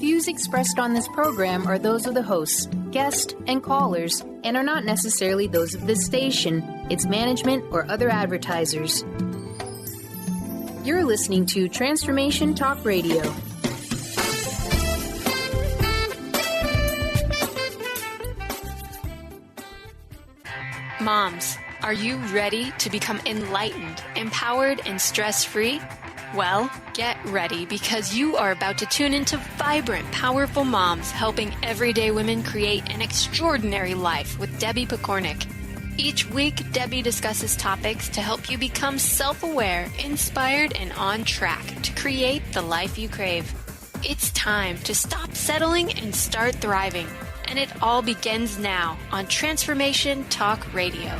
views expressed on this program are those of the hosts, guests, and callers, and are not necessarily those of this station, its management, or other advertisers. You're listening to Transformation Talk Radio. Moms, are you ready to become enlightened, empowered, and stress-free? Well, get ready because you are about to tune into vibrant, powerful moms helping everyday women create an extraordinary life with Debbie Pokornik. Each week, Debbie discusses topics to help you become self-aware, inspired, and on track to create the life you crave. It's time to stop settling and start thriving. And it all begins now on Transformation Talk Radio.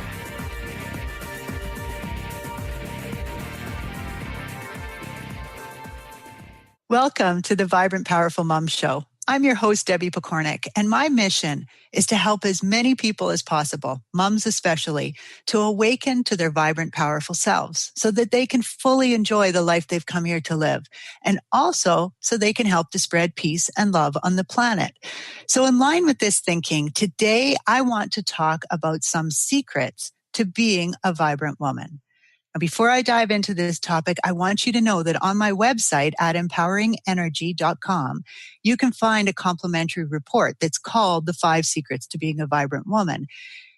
Welcome to the Vibrant Powerful Mom Show. I'm your host, Debbie Pokornik, and my mission is to help as many people as possible, moms especially, to awaken to their vibrant, powerful selves so that they can fully enjoy the life they've come here to live, and also so they can help to spread peace and love on the planet. So in line with this thinking, today I want to talk about some secrets to being a vibrant woman. Before I dive into this topic, I want you to know that on my website at empoweringenergy.com, you can find a complimentary report that's called The 5 Secrets to Being a Vibrant Woman.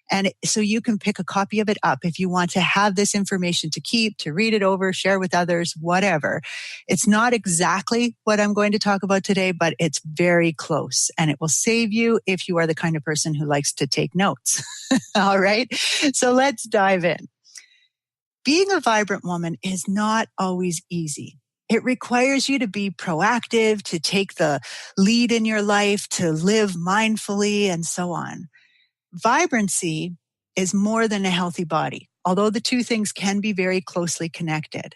And so you can pick a copy of it up if you want to have this information to keep, to read it over, share with others, whatever. It's not exactly what I'm going to talk about today, but it's very close. And it will save you if you are the kind of person who likes to take notes. All right. So let's dive in. Being a vibrant woman is not always easy. It requires you to be proactive, to take the lead in your life, to live mindfully, and so on. Vibrancy is more than a healthy body, although the two things can be very closely connected.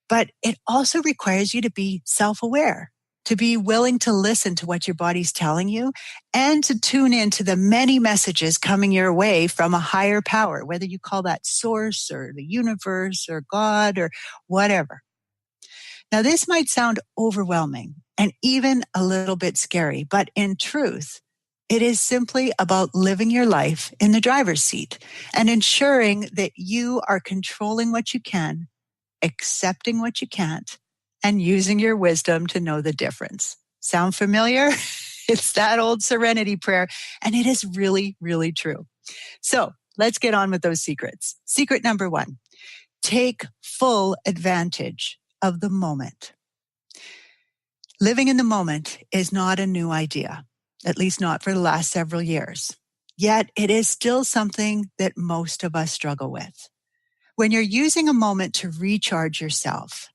But it also requires you to be self-aware, to be willing to listen to what your body's telling you, and to tune in to the many messages coming your way from a higher power, whether you call that source or the universe or God or whatever. Now, this might sound overwhelming and even a little bit scary, but in truth, it is simply about living your life in the driver's seat and ensuring that you are controlling what you can, accepting what you can't, and using your wisdom to know the difference. Sound familiar? It's that old serenity prayer, and it is really, really true. So let's get on with those secrets. Secret number 1, take full advantage of the moment. Living in the moment is not a new idea, at least not for the last several years. Yet it is still something that most of us struggle with. When you're using a moment to recharge yourself,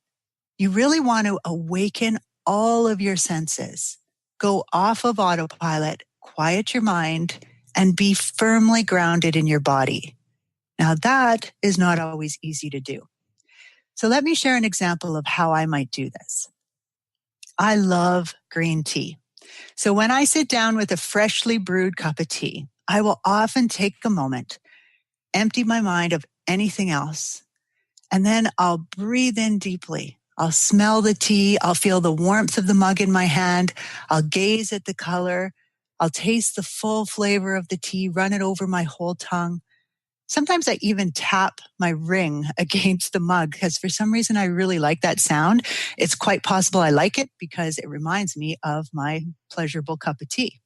you really want to awaken all of your senses, go off of autopilot, quiet your mind, and be firmly grounded in your body. Now, that is not always easy to do. So let me share an example of how I might do this. I love green tea. So when I sit down with a freshly brewed cup of tea, I will often take a moment, empty my mind of anything else, and then I'll breathe in deeply. I'll smell the tea. I'll feel the warmth of the mug in my hand. I'll gaze at the color. I'll taste the full flavor of the tea, run it over my whole tongue. Sometimes I even tap my ring against the mug because for some reason I really like that sound. It's quite possible I like it because it reminds me of my pleasurable cup of tea.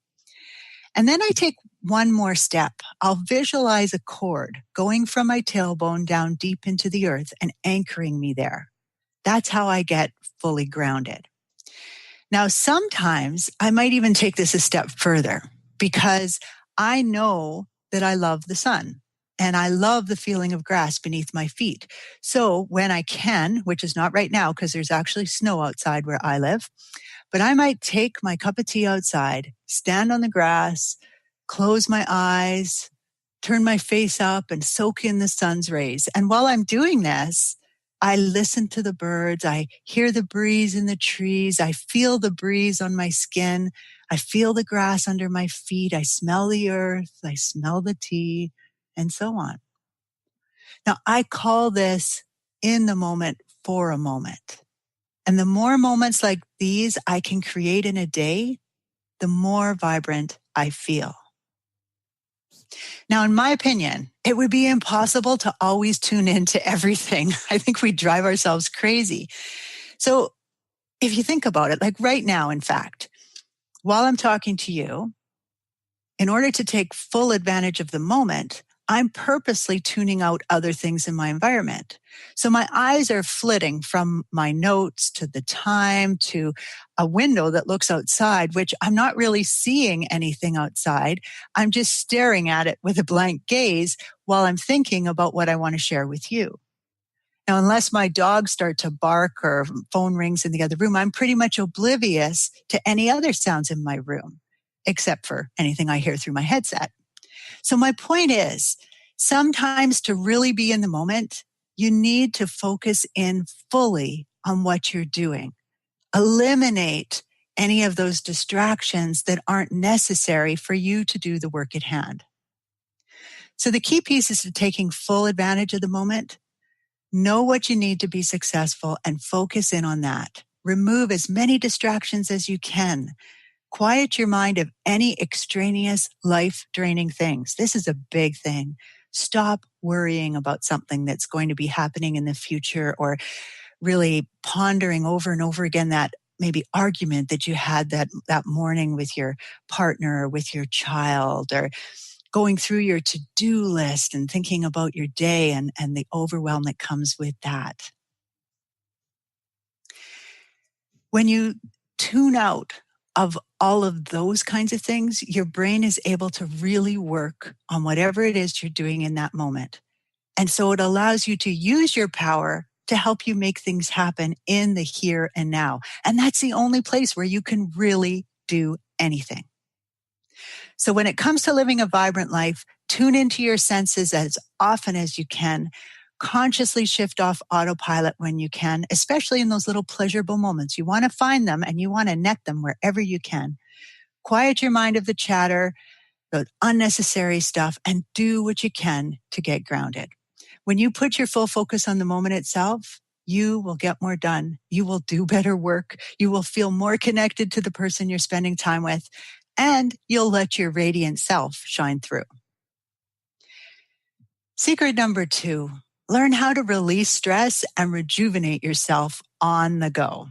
And then I take one more step. I'll visualize a cord going from my tailbone down deep into the earth and anchoring me there. That's how I get fully grounded. Now, sometimes I might even take this a step further because I know that I love the sun and I love the feeling of grass beneath my feet. So when I can, which is not right now because there's actually snow outside where I live, but I might take my cup of tea outside, stand on the grass, close my eyes, turn my face up and soak in the sun's rays. And while I'm doing this, I listen to the birds. I hear the breeze in the trees. I feel the breeze on my skin. I feel the grass under my feet. I smell the earth. I smell the tea, and so on. Now, I call this in the moment for a moment. And the more moments like these I can create in a day, the more vibrant I feel. Now, in my opinion, it would be impossible to always tune into everything. I think we drive ourselves crazy. So if you think about it, like right now, in fact, while I'm talking to you, in order to take full advantage of the moment, I'm purposely tuning out other things in my environment. So my eyes are flitting from my notes to the time to a window that looks outside, which I'm not really seeing anything outside. I'm just staring at it with a blank gaze while I'm thinking about what I want to share with you. Now, unless my dogs start to bark or phone rings in the other room, I'm pretty much oblivious to any other sounds in my room, except for anything I hear through my headset. So my point is, sometimes to really be in the moment, you need to focus in fully on what you're doing. Eliminate any of those distractions that aren't necessary for you to do the work at hand. So the key piece is to taking full advantage of the moment. Know what you need to be successful and focus in on that. Remove as many distractions as you can. Quiet your mind of any extraneous, life-draining things. This is a big thing. Stop worrying about something that's going to be happening in the future or really pondering over and over again that maybe argument that you had that morning with your partner or with your child, or going through your to-do list and thinking about your day and the overwhelm that comes with that. When you tune out of all of those kinds of things, your brain is able to really work on whatever it is you're doing in that moment. And so it allows you to use your power to help you make things happen in the here and now. And that's the only place where you can really do anything. So when it comes to living a vibrant life, tune into your senses as often as you can. Consciously shift off autopilot when you can, especially in those little pleasurable moments. You want to find them and you want to net them wherever you can. Quiet your mind of the chatter, the unnecessary stuff, and do what you can to get grounded. When you put your full focus on the moment itself, you will get more done. You will do better work. You will feel more connected to the person you're spending time with, and you'll let your radiant self shine through. Secret number 2, learn how to release stress and rejuvenate yourself on the go.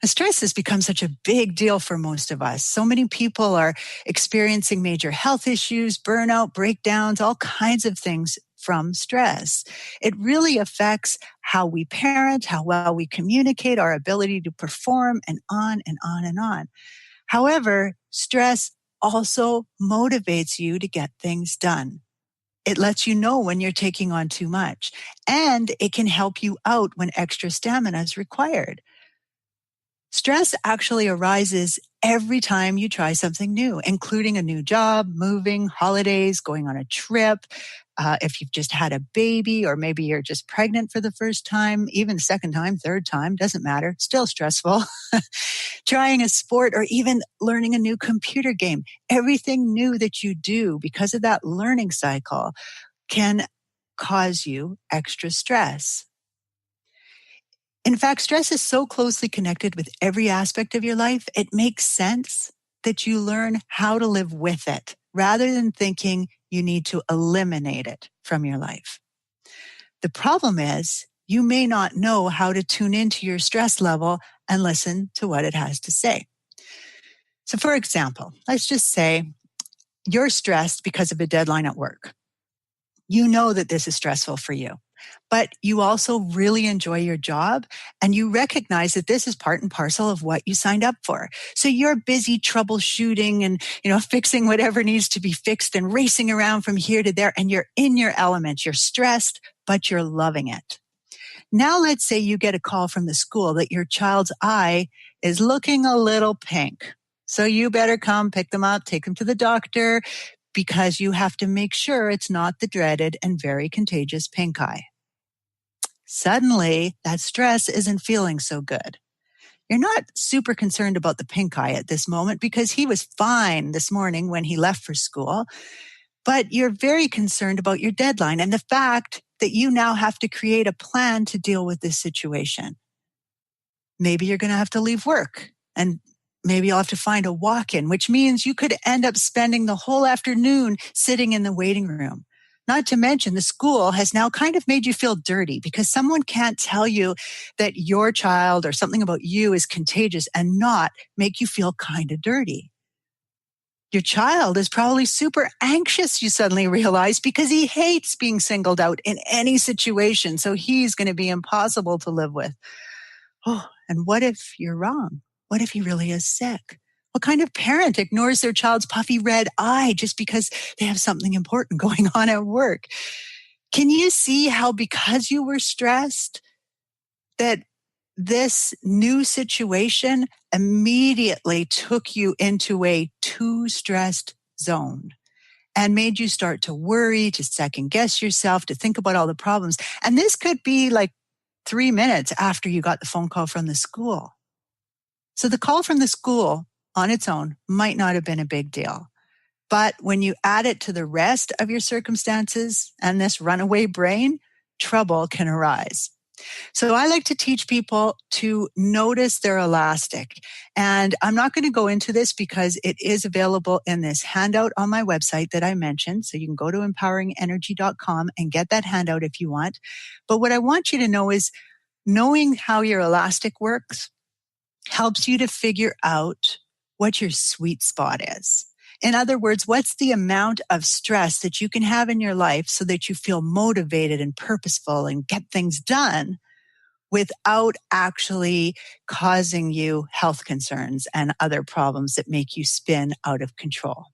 Stress has become such a big deal for most of us. So many people are experiencing major health issues, burnout, breakdowns, all kinds of things from stress. It really affects how we parent, how well we communicate, our ability to perform, and on and on and on. However, stress also motivates you to get things done. It lets you know when you're taking on too much, and it can help you out when extra stamina is required. Stress actually arises every time you try something new, including a new job, moving, holidays, going on a trip, if you've just had a baby, or maybe you're just pregnant for the first time, even second time, third time, doesn't matter, still stressful. Trying a sport or even learning a new computer game. Everything new that you do because of that learning cycle can cause you extra stress. In fact, stress is so closely connected with every aspect of your life, it makes sense that you learn how to live with it rather than thinking you need to eliminate it from your life. The problem is you may not know how to tune into your stress level and listen to what it has to say. So for example, let's just say you're stressed because of a deadline at work. You know that this is stressful for you, but you also really enjoy your job and you recognize that this is part and parcel of what you signed up for. So you're busy troubleshooting and, fixing whatever needs to be fixed and racing around from here to there, and you're in your element. You're stressed, but you're loving it. Now let's say you get a call from the school that your child's eye is looking a little pink. So you better come pick them up, take them to the doctor, because you have to make sure it's not the dreaded and very contagious pink eye. Suddenly, that stress isn't feeling so good. You're not super concerned about the pink eye at this moment because he was fine this morning when he left for school, but you're very concerned about your deadline and the fact that you now have to create a plan to deal with this situation. maybe you're going to have to leave work, and maybe you'll have to find a walk-in, which means you could end up spending the whole afternoon sitting in the waiting room. Not to mention the school has now kind of made you feel dirty because someone can't tell you that your child or something about you is contagious and not make you feel kind of dirty. Your child is probably super anxious, you suddenly realize, because he hates being singled out in any situation. So he's going to be impossible to live with. Oh, and what if you're wrong? What if he really is sick? What kind of parent ignores their child's puffy red eye just because they have something important going on at work? Can you see how because you were stressed that this new situation immediately took you into a too stressed zone and made you start to worry, to second guess yourself, to think about all the problems? And this could be like 3 minutes after you got the phone call from the school. So the call from the school on its own might not have been a big deal. But when you add it to the rest of your circumstances and this runaway brain, trouble can arise. So I like to teach people to notice their elastic. And I'm not going to go into this because it is available in this handout on my website that I mentioned. So you can go to empoweringenergy.com and get that handout if you want. But what I want you to know is knowing how your elastic works helps you to figure out what your sweet spot is. In other words, what's the amount of stress that you can have in your life so that you feel motivated and purposeful and get things done without actually causing you health concerns and other problems that make you spin out of control?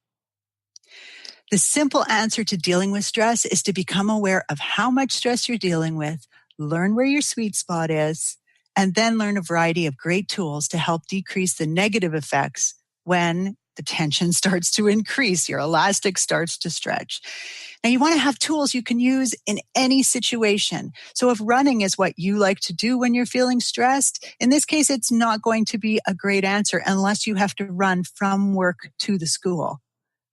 The simple answer to dealing with stress is to become aware of how much stress you're dealing with, learn where your sweet spot is, and then learn a variety of great tools to help decrease the negative effects when the tension starts to increase, your elastic starts to stretch. Now, you want to have tools you can use in any situation. So if running is what you like to do when you're feeling stressed, in this case, it's not going to be a great answer unless you have to run from work to the school,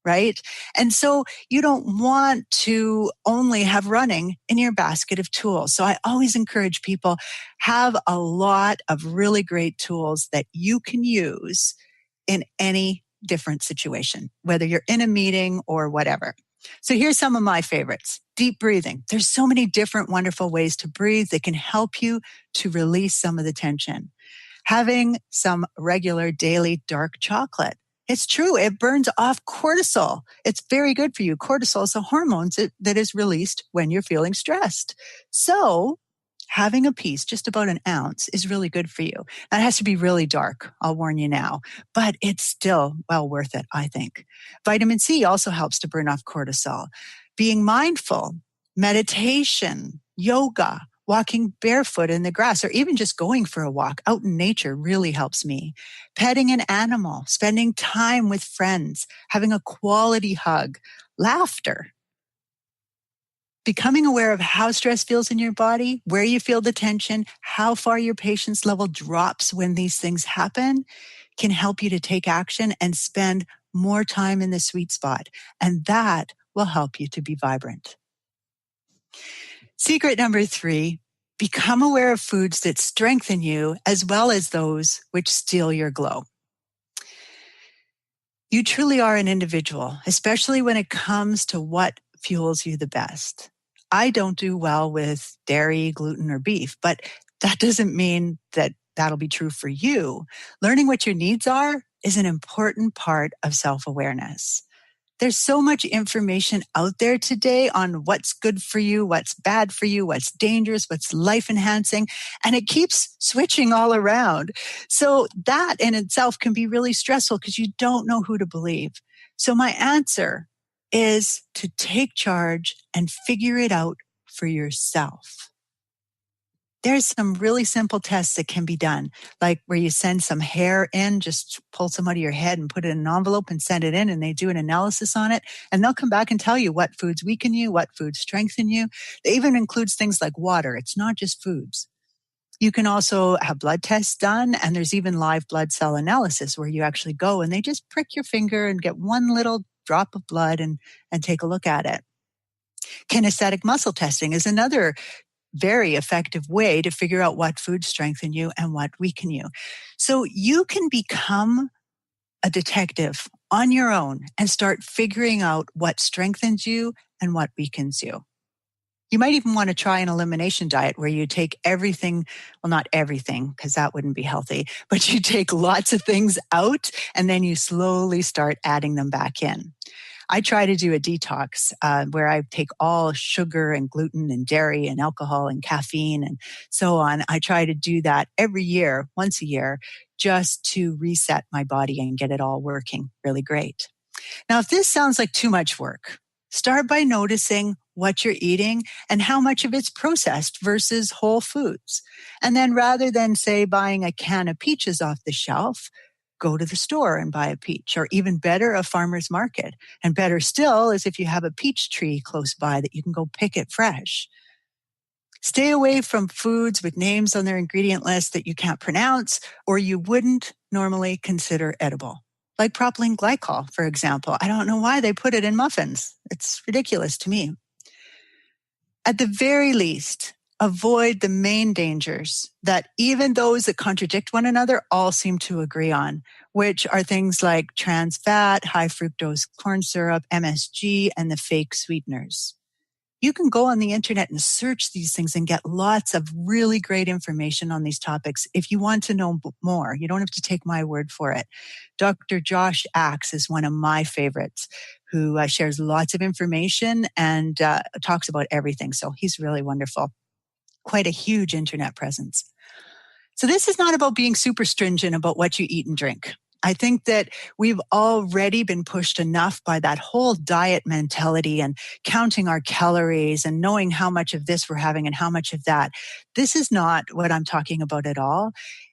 right? And so you don't want to only have running in your basket of tools. So I always encourage people, have a lot of really great tools that you can use in any different situation, whether you're in a meeting or whatever. So here's some of my favorites. Deep breathing. There's so many different wonderful ways to breathe that can help you to release some of the tension. Having some regular daily dark chocolate. It's true, it burns off cortisol. It's very good for you. Cortisol is a hormone that is released when you're feeling stressed. So having a piece, just about an ounce, is really good for you. That has to be really dark, I'll warn you now, but it's still well worth it, I think. Vitamin C also helps to burn off cortisol. Being mindful, meditation, yoga, walking barefoot in the grass, or even just going for a walk out in nature really helps me. Petting an animal, spending time with friends, having a quality hug, laughter. Becoming aware of how stress feels in your body, where you feel the tension, how far your patience level drops when these things happen can help you to take action and spend more time in the sweet spot. And that will help you to be vibrant. Secret number 3, become aware of foods that strengthen you as well as those which steal your glow. You truly are an individual, especially when it comes to what fuels you the best. I don't do well with dairy, gluten, or beef, but that doesn't mean that that'll be true for you. Learning what your needs are is an important part of self-awareness. There's so much information out there today on what's good for you, what's bad for you, what's dangerous, what's life-enhancing, and it keeps switching all around. So that in itself can be really stressful because you don't know who to believe. So my answer is to take charge and figure it out for yourself. There's some really simple tests that can be done, like where you send some hair in, just pull some out of your head and put it in an envelope and send it in, and they do an analysis on it, and they'll come back and tell you what foods weaken you, what foods strengthen you. They even includes things like water. It's not just foods. You can also have blood tests done, and there's even live blood cell analysis where you actually go and they just prick your finger and get one little drop of blood and take a look at it. Kinesthetic muscle testing is another very effective way to figure out what foods strengthen you and what weaken you. So you can become a detective on your own and start figuring out what strengthens you and what weakens you. You might even want to try an elimination diet where you take everything, well, not everything, because that wouldn't be healthy, but you take lots of things out and then you slowly start adding them back in. I try to do a detox where I take all sugar and gluten and dairy and alcohol and caffeine and so on. I try to do that every year, once a year, just to reset my body and get it all working really great. Now, if this sounds like too much work, start by noticing what you're eating and how much of it's processed versus whole foods. And then rather than, say, buying a can of peaches off the shelf, go to the store and buy a peach, or even better, a farmer's market. And better still is if you have a peach tree close by that you can go pick it fresh. Stay away from foods with names on their ingredient list that you can't pronounce or you wouldn't normally consider edible. Like propylene glycol, for example. I don't know why they put it in muffins. It's ridiculous to me. At the very least, avoid the main dangers that even those that contradict one another all seem to agree on, which are things like trans fat, high fructose corn syrup, MSG, and the fake sweeteners. You can go on the internet and search these things and get lots of really great information on these topics if you want to know more. You don't have to take my word for it. Dr. Josh Axe is one of my favorites who shares lots of information and talks about everything. So he's really wonderful. Quite a huge internet presence. So this is not about being super stringent about what you eat and drink. I think that we've already been pushed enough by that whole diet mentality and counting our calories and knowing how much of this we're having and how much of that. This is not what I'm talking about at all.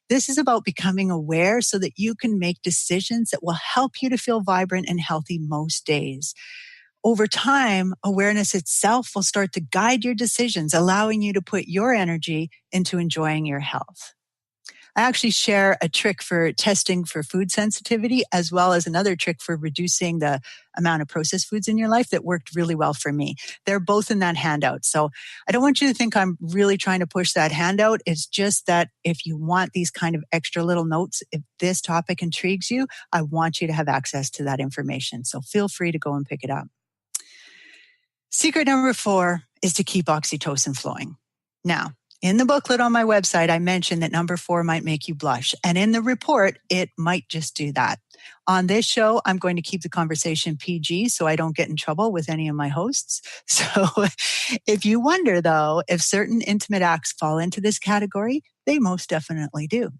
This is about becoming aware so that you can make decisions that will help you to feel vibrant and healthy most days. Over time, awareness itself will start to guide your decisions, allowing you to put your energy into enjoying your health. I actually share a trick for testing for food sensitivity, as well as another trick for reducing the amount of processed foods in your life that worked really well for me. They're both in that handout. So I don't want you to think I'm really trying to push that handout. It's just that if you want these kind of extra little notes, if this topic intrigues you, I want you to have access to that information. So feel free to go and pick it up. Secret number 4 is to keep oxytocin flowing. Now, in the booklet on my website, I mentioned that number 4 might make you blush. And in the report, it might just do that. On this show, I'm going to keep the conversation PG so I don't get in trouble with any of my hosts. So if you wonder, though, if certain intimate acts fall into this category, they most definitely do.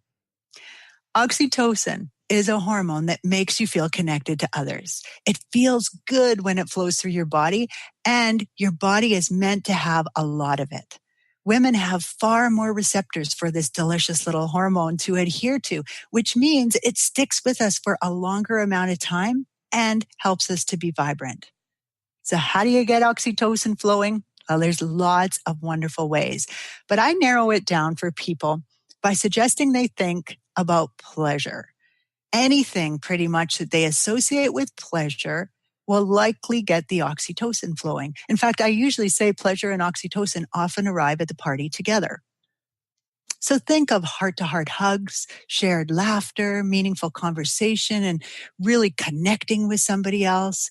Oxytocin is a hormone that makes you feel connected to others. It feels good when it flows through your body, and your body is meant to have a lot of it. Women have far more receptors for this delicious little hormone to adhere to, which means it sticks with us for a longer amount of time and helps us to be vibrant. So how do you get oxytocin flowing? Well, there's lots of wonderful ways, but I narrow it down for people by suggesting they think about pleasure. Anything pretty much that they associate with pleasure will likely get the oxytocin flowing. In fact, I usually say pleasure and oxytocin often arrive at the party together. So think of heart-to-heart hugs, shared laughter, meaningful conversation, and really connecting with somebody else,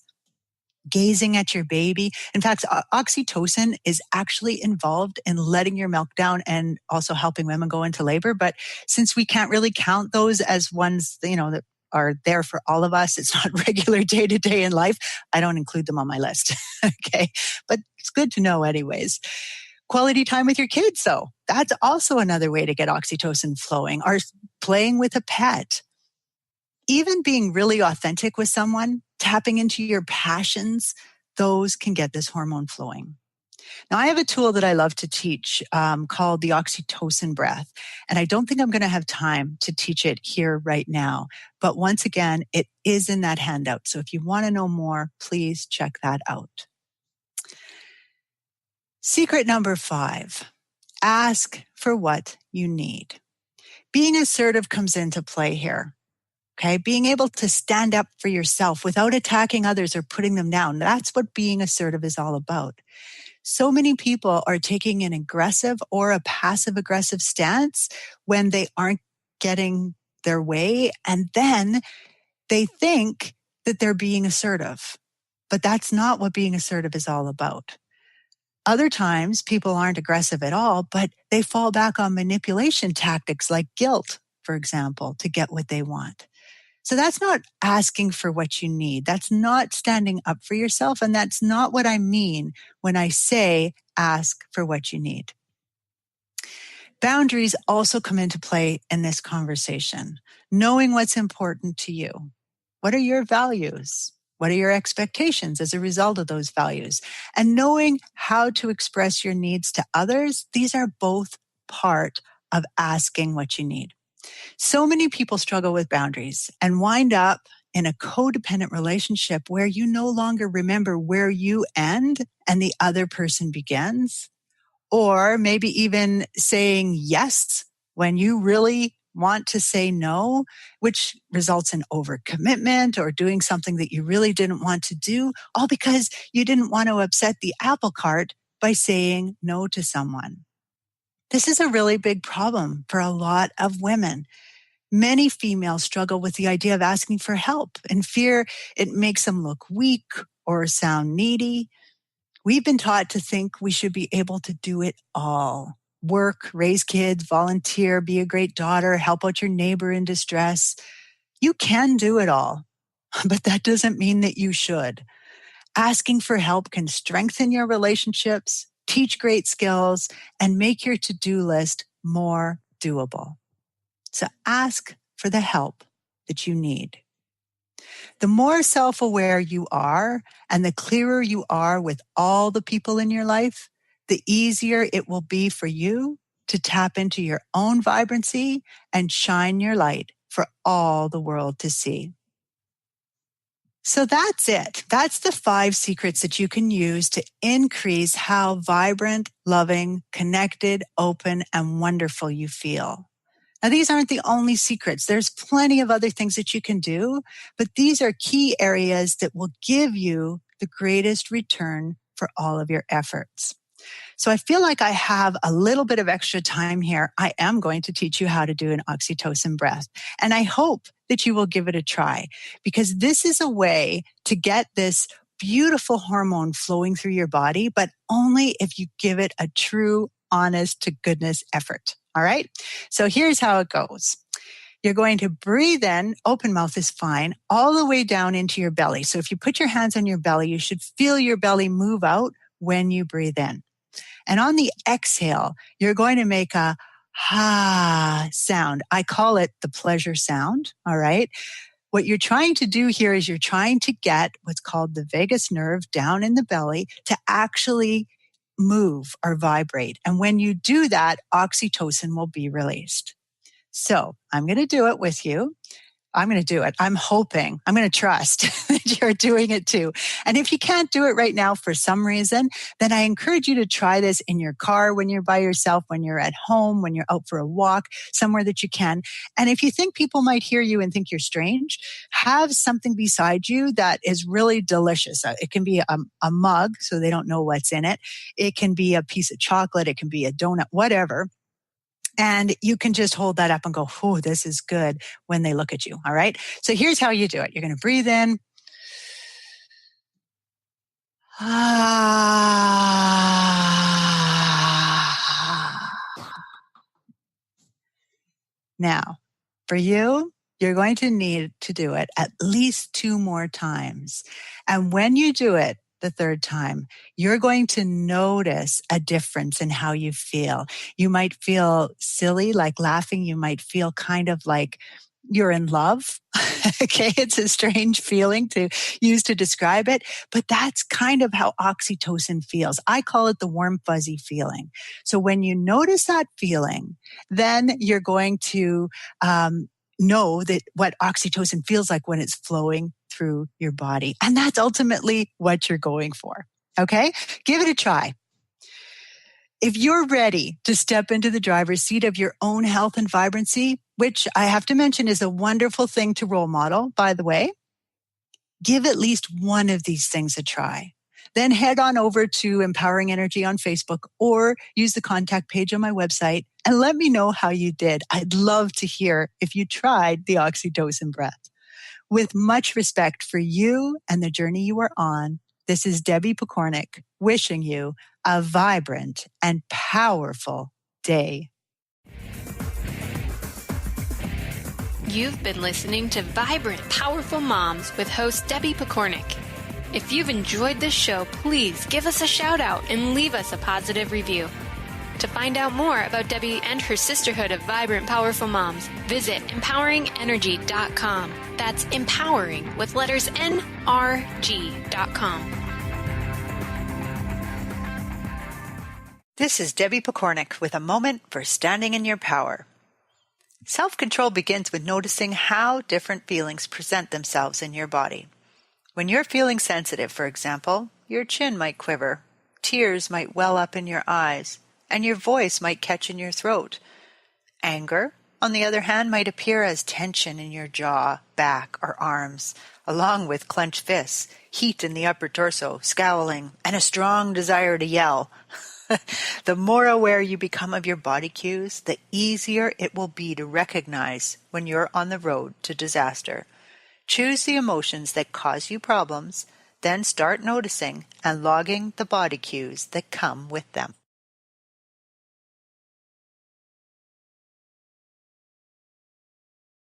gazing at your baby. In fact, oxytocin is actually involved in letting your milk down and also helping women go into labor. But since we can't really count those as ones, that are there for all of us, it's not regular day-to-day in life, I don't include them on my list. Okay. But it's good to know anyways. Quality time with your kids, though. That's also another way to get oxytocin flowing, or playing with a pet. Even being really authentic with someone, tapping into your passions, those can get this hormone flowing. Now, I have a tool that I love to teach called the oxytocin breath. And I don't think I'm going to have time to teach it here right now. But once again, it is in that handout. So if you want to know more, please check that out. Secret number 5, ask for what you need. Being assertive comes into play here. Okay, being able to stand up for yourself without attacking others or putting them down. That's what being assertive is all about. So many people are taking an aggressive or a passive aggressive stance when they aren't getting their way. And then they think that they're being assertive. But that's not what being assertive is all about. Other times, people aren't aggressive at all, but they fall back on manipulation tactics like guilt, for example, to get what they want. So that's not asking for what you need. That's not standing up for yourself. And that's not what I mean when I say ask for what you need. Boundaries also come into play in this conversation. Knowing what's important to you. What are your values? What are your expectations as a result of those values? And knowing how to express your needs to others, these are both part of asking what you need. So many people struggle with boundaries and wind up in a codependent relationship where you no longer remember where you end and the other person begins, or maybe even saying yes when you really want to say no, which results in overcommitment or doing something that you really didn't want to do, all because you didn't want to upset the apple cart by saying no to someone. This is a really big problem for a lot of women. Many females struggle with the idea of asking for help and fear it makes them look weak or sound needy. We've been taught to think we should be able to do it all. Work, raise kids, volunteer, be a great daughter, help out your neighbor in distress. You can do it all, but that doesn't mean that you should. Asking for help can strengthen your relationships, teach great skills, and make your to-do list more doable. So ask for the help that you need. The more self-aware you are and the clearer you are with all the people in your life, the easier it will be for you to tap into your own vibrancy and shine your light for all the world to see. So that's it. That's the 5 secrets that you can use to increase how vibrant, loving, connected, open, and wonderful you feel. Now, these aren't the only secrets. There's plenty of other things that you can do, but these are key areas that will give you the greatest return for all of your efforts. So I feel like I have a little bit of extra time here. I am going to teach you how to do an oxytocin breath. And I hope that you will give it a try, because this is a way to get this beautiful hormone flowing through your body, but only if you give it a true, honest to goodness effort. All right. So here's how it goes. You're going to breathe in, open mouth is fine, all the way down into your belly. So if you put your hands on your belly, you should feel your belly move out when you breathe in. And on the exhale, you're going to make a ha sound. I call it the pleasure sound. All right. What you're trying to do here is you're trying to get what's called the vagus nerve down in the belly to actually move or vibrate. And when you do that, oxytocin will be released. So I'm going to do it with you. I'm going to do it. I'm hoping, I'm going to trust that you're doing it too. And if you can't do it right now for some reason, then I encourage you to try this in your car, when you're by yourself, when you're at home, when you're out for a walk, somewhere that you can. And if you think people might hear you and think you're strange, have something beside you that is really delicious. It can be a mug so they don't know what's in it. It can be a piece of chocolate. It can be a donut, whatever. And you can just hold that up and go, oh, this is good when they look at you. All right. So here's how you do it. You're going to breathe in. Now, for you, you're going to need to do it at least 2 more times. And when you do it the 3rd time, you're going to notice a difference in how you feel. You might feel silly, like laughing. You might feel kind of like you're in love. Okay, it's a strange feeling to use to describe it, but that's kind of how oxytocin feels. I call it the warm, fuzzy feeling. So when you notice that feeling, then you're going to know that what oxytocin feels like when it's flowing through your body. And that's ultimately what you're going for. Okay? Give it a try. If you're ready to step into the driver's seat of your own health and vibrancy, which I have to mention is a wonderful thing to role model, by the way, give at least one of these things a try. then head on over to Empowering Energy on Facebook or use the contact page on my website and let me know how you did. I'd love to hear if you tried the oxytocin breath. With much respect for you and the journey you are on, this is Debbie Pokornik wishing you a vibrant and powerful day. You've been listening to Vibrant, Powerful Moms with host Debbie Pokornik. If you've enjoyed this show, please give us a shout out and leave us a positive review. To find out more about Debbie and her sisterhood of Vibrant, Powerful Moms, visit empoweringenergy.com. That's empowering with letters NRG.com. This is Debbie Pokornik with a moment for standing in your power. Self-control begins with noticing how different feelings present themselves in your body. When you're feeling sensitive, for example, your chin might quiver, tears might well up in your eyes, and your voice might catch in your throat. Anger, on the other hand, might appear as tension in your jaw, back, or arms, along with clenched fists, heat in the upper torso, scowling, and a strong desire to yell. The more aware you become of your body cues, the easier it will be to recognize when you're on the road to disaster. Choose the emotions that cause you problems, then start noticing and logging the body cues that come with them.